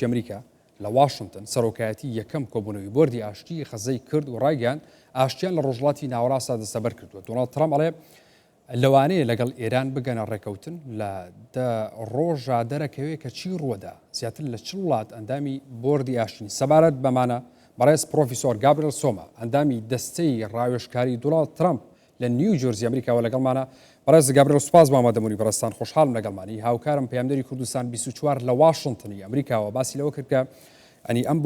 ئەمریکا لە واشنگتن سەرۆکایەتی یەکەم کۆبوونەوەی بۆردی ئاشتی خەزەی کرد و ڕایگەیاند ئاشتیان لە ڕۆژهەڵاتی ناوەڕاستدا دەستەبەر کردووە. دۆناڵد ترامپ ئەڵێ لەوانەیە لەگەڵ ئێران بگەنە ڕێکەوتن لە ڕۆژە دەرەکەوێت کە چی ڕووەدا زیاتر لە 40 وڵات ئەندامی بۆردی ئاشتنی سەبارەت بەمانە بەڕێز پرۆفیسۆر گابریل سۆما ئەندامی دەستەی ڕاوێژکاری دۆناڵد ترامپ لە نیو جۆرزی ئەمریکاوە لەگەڵمانە. بەڕێز گابریل سوپاس مامەدەمونی بەڕێستان خۆشحاڵم لەگەڵمانی. هاوکارم پەیامدەری کوردستان 24 لە واشنگتنی ئەمریکاوە باسی لەوە کرد کە ئەنی ئەم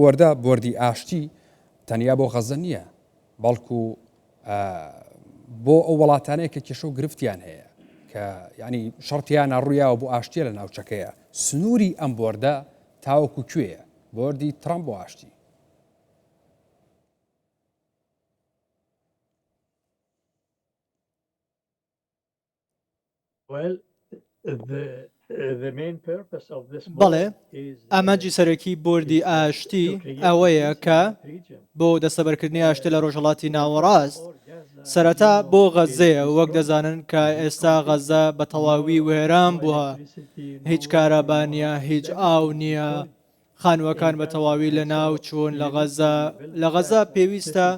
بۆردی ئاشتی تەنیا بۆ غەزە نییە بەڵکو بۆ ئەو وڵاتانەیە کە کێشە و گرفتیان هەیە کە ینی شەڕتیان ڕوویاوە بۆ ئاشتیە لە ناوچەکەیە. سنووری ئەم بۆردە تاوەکو کوێیە بۆردی ترامپ بۆ ئاشتی؟ بەڵێ ئامانجی سەرەکی بۆردی ئاشتی ئەوەیە کە بۆ دەستەبەرکردنی ئاشتی لە ڕۆژهەڵاتی ناوەڕاست سەرەتا بۆ غەزەیە وەک دەزانن کە ئێستا غەزە بە تەواوی وێران بووە، هیچ کارەبانە هیچ ئاو نییە، خانووەکان بە تەواوی لە ناو چوون لە غەزە پێویستە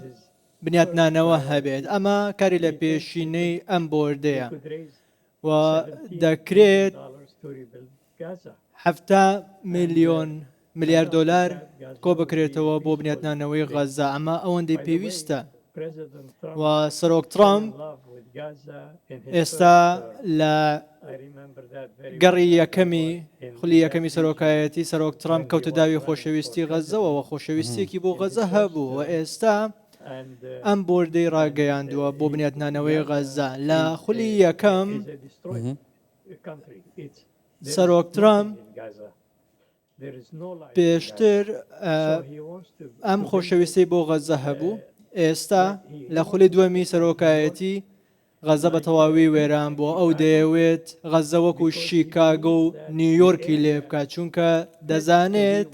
بنیاتنانەوە هەبێت. ئەمە کاری لە پێشینەی ئەم بۆردەیە و دەکرێت 70 ملیار دلار کۆ بکرێتەوە بۆ بنیاتنانەوەی غەزە. ئەمە ئەوەندەی پێویستە و سەرۆک ترامپ ئێستا لە گەڕی خولی یەکەمی سەرۆکایەتی سەرۆک ترامپ کەوتە داوی خۆشەویستی غەزەوە و خۆشەویستێکی بۆ غەزە هەبوو و ئێستا ئەم بۆردەی ڕاگەیاندووە بۆ بنیاتنانەوەی غەزە. لە خولی یەکەم سەرۆک ترامپ پێشتر ئەم خۆشەویستی بۆ غەزە هەبوو، ئێستا لە خولی دووەمی سەرۆکایەتی غەزە بە تەواوی وێران بووە. ئەو دەیەوێت غەزە وەکو شیکاگۆ و نیویۆرکی لێ بکات چونکە دەزانێت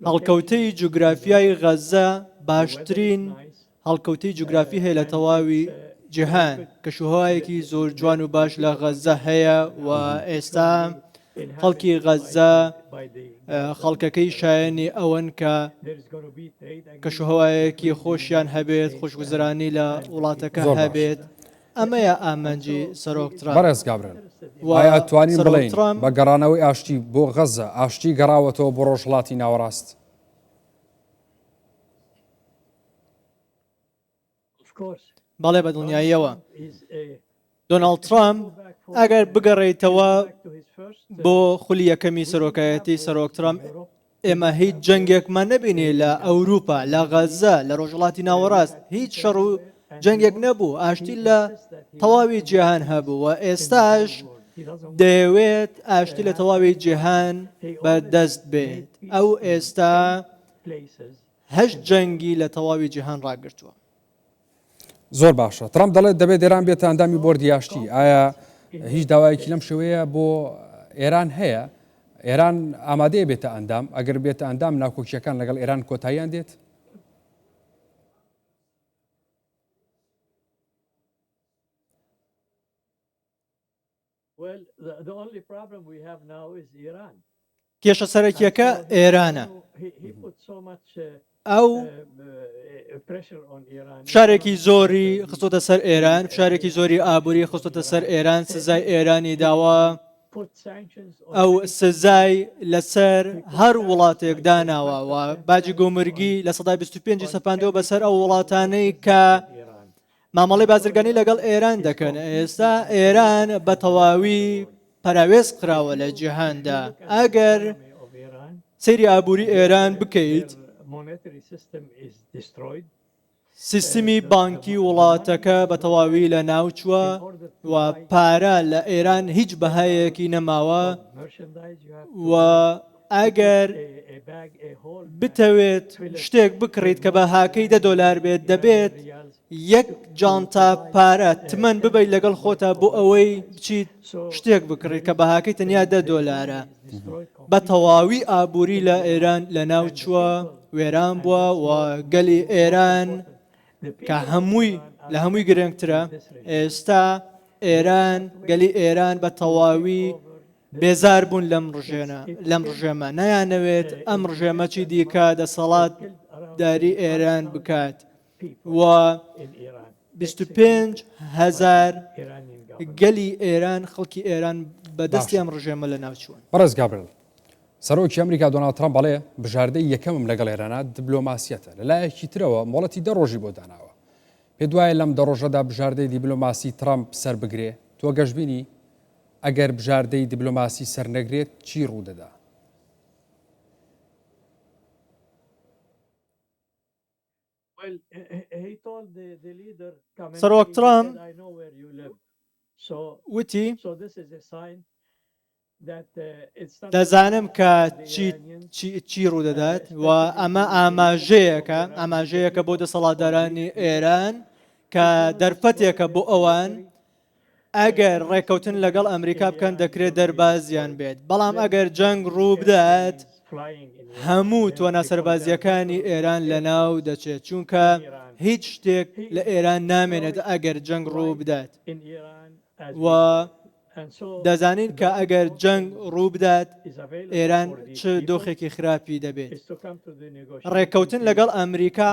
هەڵکەوتەی جوگرافیای غەزە باشترین هەڵکەوتەی جوگرافی هەیە لە تەواوی جیهان. کەشوهەوایەکی زۆر جوان و باش لە غەزە هەیە و ئێستا خەڵکی غەزە خەڵکەکەی شایەنی ئەوەن کە کەشوهەوایەکی خۆشیان هەبێت، خۆشگوزەرانی لە وڵاتەکە هەبێت. ئەمەیە ئامانجی سەرۆک ترامپ. بەڕێز گابرێل وایە توانین بڵێین بە گەڕانەوەی ئاشتی بۆ غەزە ئاشتی گەڕاوەتەوە بۆ ڕۆژهەڵاتی ناوەڕاست؟ بەڵێ بە دڵنیاییەوە دۆناڵد ترامپ ئەگەر بگەڕێیتەوە بۆ خولی یەکەمی سەرۆکایەتی سەرۆک ترامپ ئێمە هیچ جەنگێکمان نەبینێ لە ئەوروپا لە غەزە لە ڕۆژهەڵاتی ناوەڕاست هیچ شەڕ و جەنگێک نەبوو، ئاشتی لە تەواوی جیهان هەبوو و ئێستاش دەیەوێت ئاشتی لە تەواوی جیهان بەدەست بێت. ئەو ئێستا 8 جەنگی لە تەواوی جیهان ڕاگرتووە. زۆر باشە. ترامپ دەڵێت دەبێت ئێران بێتە ئەندامی بۆردی ئاشتی. ئایا هیچ داوایەکی لەم شێوەیە بۆ ئێران هەیە؟ ئێران ئامادەیە بێتە ئەندام؟ ئەگەر بێتە ئەندام ناوکۆکیەکان لەگەڵ ئێران کۆتاییان دێت؟ کێشە سەرەکیەکە ئێرانە. ئەو فشارێکی زۆری خستۆتە سەر ئێران، فشارێکی زۆری ئابووری خستۆتە سەر ئێران، سزای ئێرانی داوە، ئەو سزای لەسەر هەر وڵاتێک داناوە و باجی گۆمرگی لە 25 سەپاندەوە بەسەر ئەو وڵاتانەی کە مامەڵی بازرگانی لەگەڵ ئێران دەکەن. ئێستا ئێران بە تەواوی پەراوێز قراوە لە جیهاندا. ئەگەر سەیری ئابووری ئێران بکەیت سیستمی بانکی وڵاتەکە بە تەواوی لە ناوچووە و پارە لە ئێران هیچ بەهایەکی نەماوە و ئەگەر بتەوێت شتێک بکڕیت کە بەهاکەی $10 بێت دەبێت یەک جانتا پارە تمەن ببەیت لەگەڵ خۆتە بۆ ئەوەی بچیت شتێک بکڕیت کە بەهاکەی تەنیا $10. بە تەواوی ئابووری لە ئێران لە ناوچووە وێران بووە و گەلی ئێران کە لە هەمووی گرنگترە. ئێستا ئێران گەلی ئێران بە تەواوی بێزار بوون لەم ڕژێمە نەیانەوێت ئەم ڕژێمەچی دیکە دەسەڵات داری ئێران بکات و 25,000 گەلی ئێران خەڵکی ئێران بەدەستی ئەم ڕژێمە لە ناوچوون. بەڕێز گابرل سەرۆکی ئەمریکا دۆناڵد ترامپ بەڵێ بژاردەی یەکەمم لەگەڵ ئێرانە دیبلۆماسیەتە لەلایەکی ترەوە مۆڵەتی دەڕۆژی بۆ داناوە. پێ دوایە لەم دەڕۆژەدا بژاردەی دیبلۆماسی ترامپ سەر بگرێ تۆ گەشتبینی ئەگەر بژاردەی دیبلۆماسی سەرنەگرێت چی ڕوودەدا؟ سەرۆک ترامپ وتی دەزانم کە چی ڕوودەدات و ئەمە ئاماژەیەکە بۆ دەسەڵاتدارانی ئێران کە دەرفەتێکە بۆ ئەوان ئەگەر ڕێکەوتن لەگەڵ ئەمریکا بکەن دەکرێت دەربازیان بێت بەڵام ئەگەر جەنگ ڕوو بدات هەموو تۆنە سەربازیەکانی ئێران لەناو دەچێت چونکە هیچ شتێک لە ئێران نامێنێت ئەگەر جەنگ ڕوو بدات و دەزانین کە ئەگەر جەنگ ڕوو بدات ئێران چ دۆخێکی خراپی دەبێت. ڕێکەوتن لەگەڵ ئەمریکا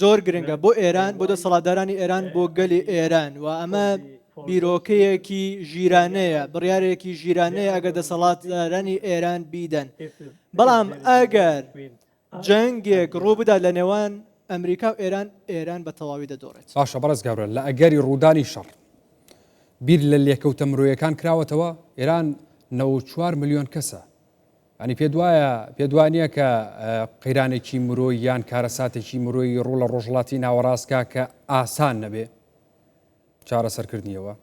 زۆر گرنگە بۆ ئێران بۆ دەسەڵاتدارانی ئێران بۆ گەلی ئێران و ئەمە بیرۆکەیەکی ژیرانەیە بڕیارێکی ژیرانەیە ئەگەر دەسەڵاتدارانی ئێران بیدەن بەڵام ئەگەر جەنگێک ڕوو بدات لە نێوان ئەمریکا و ئێران بە تەواوی دەدۆڕێت. باشە بەڕێز گابرل لە ئەگەری ڕوودانی شەڕ بیر لە لێکەوتە مرۆیەکان کراوەتەوە ئێران 94 ملیۆن کەسە ینی پێ دوانیە کە قەیرانێکی مرۆی یان کارەساتێکی مرۆی ڕوو لە ڕۆژهەڵاتی ناوەڕاستکە کە ئاسان نەبێ چارەسەرکردنیەوە.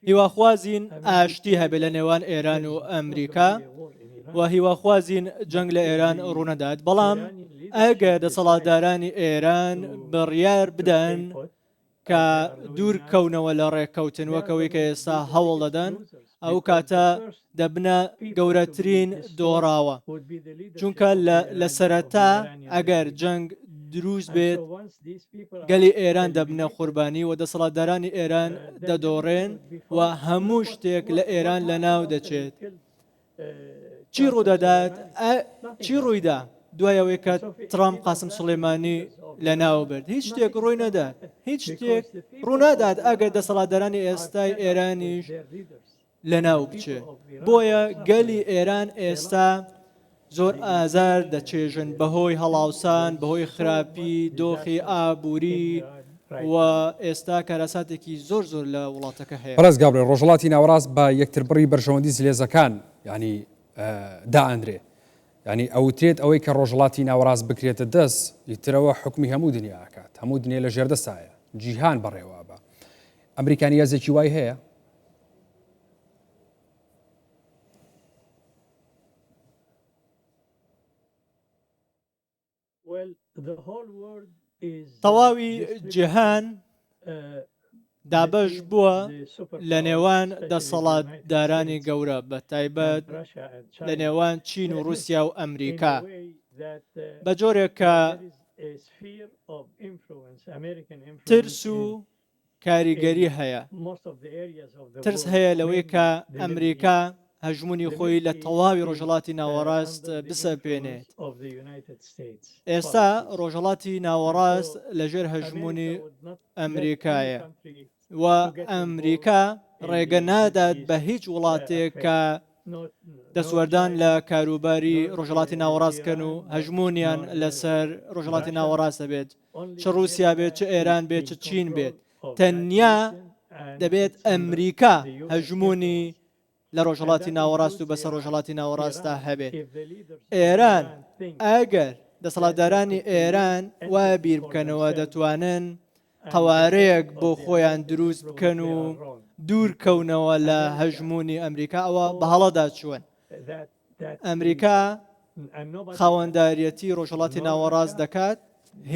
هیواخوازین ئاشتی هەبێت لە نێوان ئێران و ئەمریکا و هیواخوازین جەنگ لە ئێران ڕوونەدات بەڵام ئەگەر دەسەڵاتدارانی ئێران بڕیار بدەن کە دوور کەونەوە لە ڕێککەوتن وەکەوەی کە ئێستا هەوڵ دەدەن ئەو کاتە دەبنە گەورەترین دۆڕاوە چونکە لە سەرەتا ئەگەر جەنگ دروست بێت گەلی ئێران دەبنە قوربانی و دەسەڵاتدارانی ئێران دەدۆڕێن و هەموو شتێک لە ئێران لەناو دەچێت. چی ڕوودەدات چی ڕوویدا دوایەوەی کە ترامپ قاسم سولەیمانی لەناو برد هیچ شتێک ڕووی نەدات هیچ شتێک ڕوونادات ئەگەر دەسەڵاتدارانی ئێستای ئێرانیش لەناو بچێت بۆیە گەلی ئێران ئێستا زۆر ئازار دەچێژن بەهۆی هەڵاوسان بەهۆی خراپی دۆخی ئابووری و ئێستا کارەساتێکی زۆر لە وڵاتەکە هەیە. بەڕێز گابرێل ڕۆژهەڵاتی ناوەڕاست بە یەکتربڕی بەرژەوەندی سلێزەکان ینی دائەندرێ ینی ئەوترێت ئەوەی کە ڕۆژهەڵاتی ناوەڕاست بکرێتە دەست ئیترەوە حکمی هەموو دنیا ئاکات هەموو دنیا لە ژێردەسایە جیهان بەڕێوە بە ئەمریکانی یازێکی وای هەیە تەواوی جیهان دابەش بووە لە نێوان دەسەڵاتدارانی گەورە بە تایبەت لە نێوان چین و رووسیا و ئەمریکا بە جۆرێک کە ترس و کاریگەری هەیە ترس هەیە لەوەی کە ئەمریکا هەژمونی خۆی لە تەواوی ڕۆژهەڵاتی ناوەڕاست بسەپێنێت. ئێستا ڕۆژهەڵاتی ناوەڕاست لەژێر هەژمونی ئەمریکایە و ئەمریکا ڕێگە نادات بە هیچ وڵاتێک کە دەسوەردان لە کاروباری ڕۆژهەڵاتی ناوەڕاستکەن و هەژمونیان لەسەر ڕۆژهەڵاتی ناوەڕاستە بێت چ رووسیا بێت چ ئێران بێت چ چین بێت تەنیا دەبێت ئەمریکا هەژمونی لە ڕۆژهەڵاتی ناوەڕاست و بەسەر ڕۆژهەڵاتی ناوەڕاستە هەبێت. ئێران ئەگەر دەسەڵاتدارانی ئێران وایە بیر بکەنەوە دەتوانن قەوارەیەک بۆ خۆیان دروست بکەن و دوور کەونەوە لە هەژمونی ئەمریکا ئەوە بە هەڵەدا چوون. ئەمریکا خاوەنداریەتی ڕۆژهەڵاتی ناوەڕاست دەکات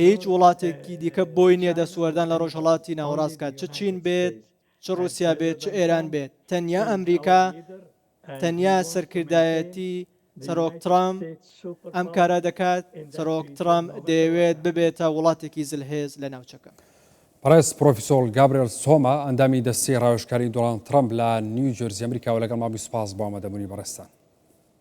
هیچ وڵاتێکی دیکە بۆی نییە دەسوەردان لە ڕۆژهەڵاتی ناوەڕاست کات چ چین بێت چ رووسیا بێت چ ئێران بێت تەنیا ئەمریکا تەنیا سەرکردایەتی سەرۆک ترامپ ئەم کارە دەکات سەرۆک ترامپ دەیەوێت ببێتە وڵاتێکی زلهێز لە ناوچەکە. بەڕێز پرۆفیسۆر گابریێل سۆما ئەندامی دەستەی ڕاوێژکاری دۆناڵد ترامپ لە نیوجێرسی ئەمریکا و لەگەڵ مامی سوپاس بۆ ئامادەبوونی بەڕێستان.